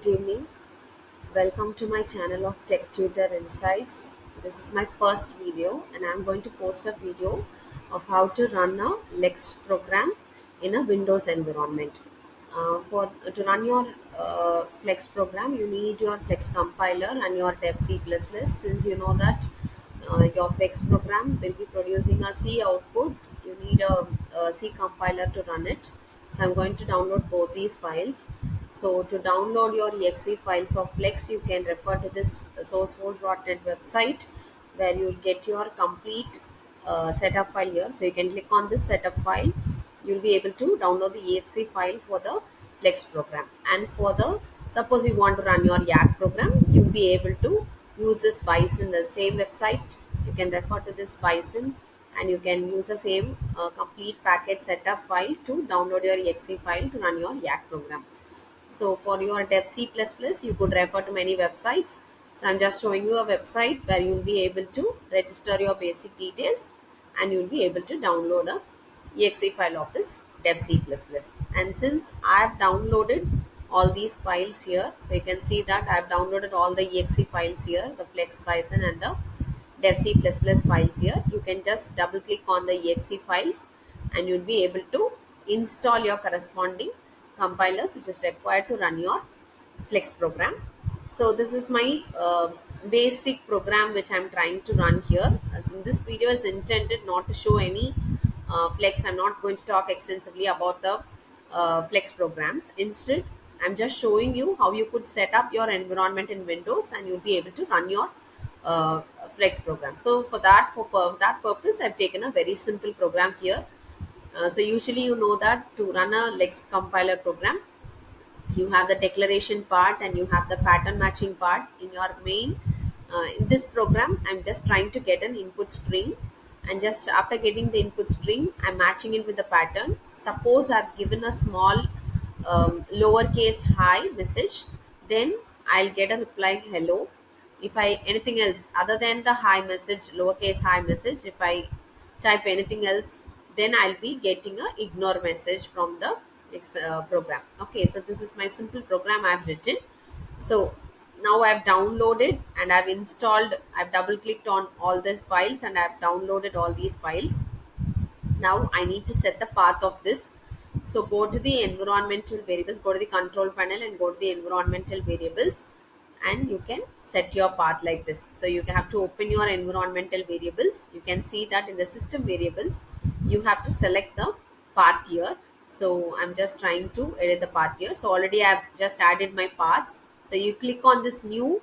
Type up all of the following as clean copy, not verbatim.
Good evening. Welcome to my channel of Tech Tutor Insights. This is my first video and I'm going to post a video of how to run a Lex program in a Windows environment. For to run your Flex program, you need your Flex compiler and your Dev C++. Since you know that your Flex program will be producing a C output, you need a C compiler to run it. So I'm going to download both these files. So to download your exe files of Flex, you can refer to this sourceforge.net website where you'll get your complete setup file here. So you can click on this setup file. You'll be able to download the exe file for the Flex program. And for the suppose you want to run your Yak program, you'll be able to use this Bison, the same website. You can refer to this Bison and you can use the same complete package setup file to download your exe file to run your Yak program. So for your Dev C++, you could refer to many websites. So I'm just showing you a website where you'll be able to register your basic details and you'll be able to download a exe file of this Dev C++. And since I've downloaded all these files here, so you can see that I've downloaded all the exe files here, the Flex Bison and the Dev C++ files here. You can just double click on the exe files and you'll be able to install your corresponding compilers which is required to run your Flex program. So this is my basic program which I'm trying to run here. This video is intended not to show any Flex. I'm not going to talk extensively about the Flex programs. Instead, I'm just showing you how you could set up your environment in Windows and you'll be able to run your uh, Flex program. So for that purpose, I've taken a very simple program here. So usually you know that to run a Lex compiler program, you have the declaration part and you have the pattern matching part in your main. In this program, I'm just trying to get an input string, and just after getting the input string, I'm matching it with the pattern. Suppose I've given a small lowercase hi message, then I'll get a reply hello. If I anything else other than the hi message, lowercase hi message, if I type anything else, then I'll be getting a ignore message from the program. Okay, so this is my simple program I've written. So now I've downloaded and I've installed, I've double clicked on all these files and I've downloaded all these files. Now I need to set the path of this. So go to the environmental variables, go to the control panel and go to the environmental variables, and you can set your path like this. So you have to open your environmental variables. You can see that in the system variables, you have to select the path here. So I'm just trying to edit the path here. So already I've just added my paths. So you click on this new,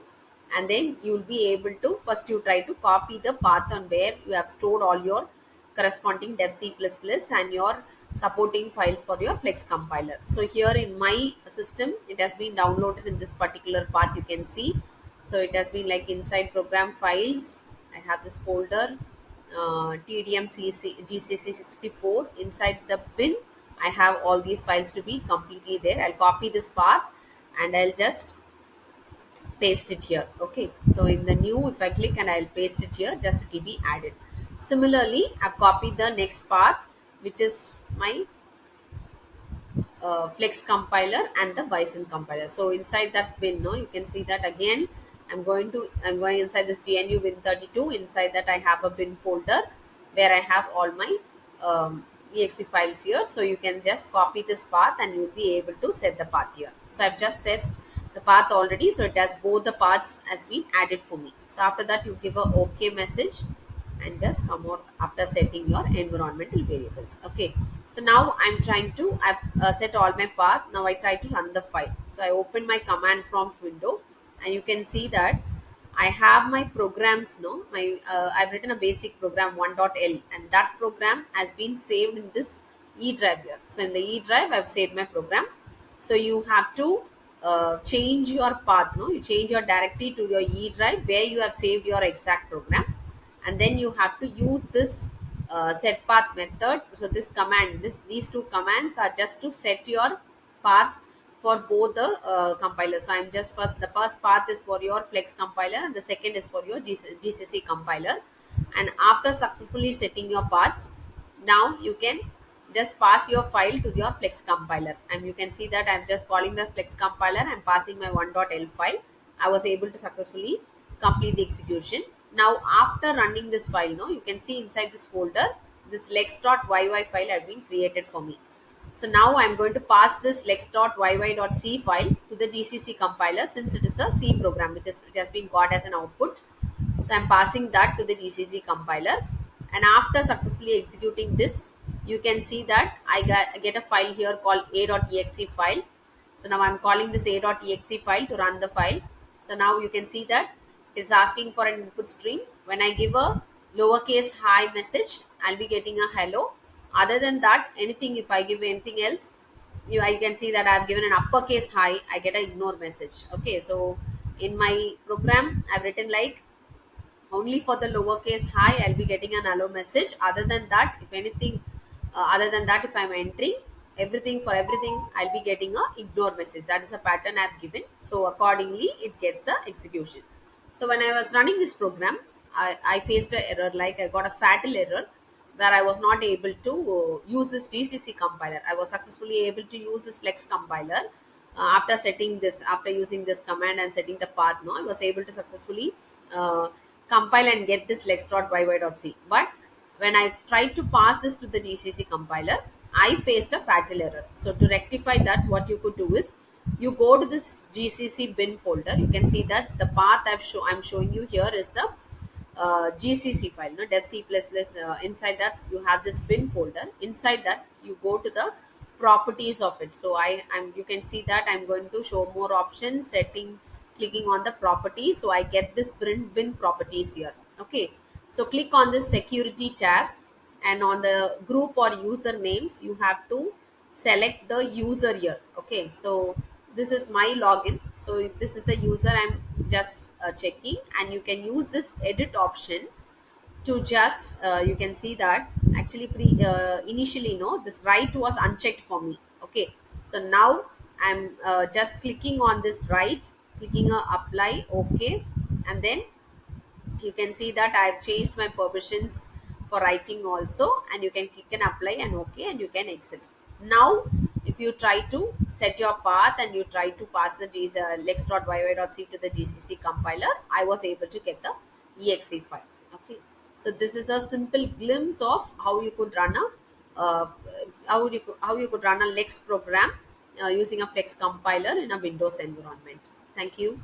and then you'll be able to first you try to copy the path on where you have stored all your corresponding Dev C++ and your supporting files for your Flex compiler. So here in my system, it has been downloaded in this particular path. You can see. So it has been like inside program files. I have this folder, TDM GCC 64. Inside the bin, I have all these files to be completely there. I'll copy this path and I'll just paste it here. Okay, so in the new, if I click and I'll paste it here, just it will be added. Similarly, I've copied the next path, which is my Flex compiler and the Bison compiler. So inside that bin, no, you can see that again. I'm going inside this GNU Win32. Inside that I have a bin folder where I have all my exe files here. So you can just copy this path and you'll be able to set the path here. So I've just set the path already. So it has both the paths has been added for me. So after that you give a OK message and just come out after setting your environmental variables. Okay, so now I'm trying to I've set all my path. Now I try to run the file. So I open my command prompt window and you can see that I have my programs. No, my I've written a basic program 1.l and that program has been saved in this E drive here. So in the E drive I've saved my program. So you have to change your path. No, you change your directory to your E drive where you have saved your exact program, and then you have to use this set path method. So this command, these two commands are just to set your path for both the compilers. So I'm just the first path is for your Flex compiler and the second is for your GCC compiler. And after successfully setting your paths, now you can just pass your file to your Flex compiler. And you can see that I'm just calling the Flex compiler and passing my 1.l file. I was able to successfully complete the execution. Now, after running this file, no, you can see inside this folder, this lex.yy file had been created for me. So now I'm going to pass this lex.yy.c file to the GCC compiler, since it is a C program which has been got as an output. So I'm passing that to the GCC compiler, and after successfully executing this, you can see that I get a file here called a.exe file. So now I'm calling this a.exe file to run the file. So now you can see that it is asking for an input string. When I give a lowercase hi message, I'll be getting a hello. Other than that, anything, if I give anything else, you can see that I've given an uppercase hi, I get an ignore message. Okay, so in my program, I've written like only for the lowercase hi I'll be getting an hello message. Other than that, if anything, other than that, if I'm entering everything, for everything I'll be getting a ignore message. That is a pattern I've given, so accordingly it gets the execution. So when I was running this program, I faced an error, like I got a fatal error where I was not able to use this GCC compiler. I was successfully able to use this Flex compiler after setting this, after using this command and setting the path. No, I was able to successfully uh, compile and get this lex.yy.c. But when I tried to pass this to the GCC compiler, I faced a fatal error. So to rectify that, what you could do is you go to this GCC bin folder. You can see that the path I'm showing you here is the GCC file, no, dev C++. Inside that, you have this bin folder. Inside that, you go to the properties of it. So you can see that I'm going to show more options, setting, clicking on the properties. So I get this bin properties here. Okay. So click on this security tab, and on the group or user names, you have to select the user here. Okay, so this is my login. So if this is the user, I'm just checking, and you can use this edit option to just you can see that actually initially, no, this right was unchecked for me. Okay, so now I'm just clicking on this right, clicking apply. Okay, and then you can see that I've changed my permissions for writing also, and you can click and apply and okay, and you can exit. Now if you try to set your path and you try to pass the lex.yy.c to the GCC compiler, I was able to get the exe file. Okay, so this is a simple glimpse of how you could run a how you could run a lex program using a Flex compiler in a Windows environment. Thank you.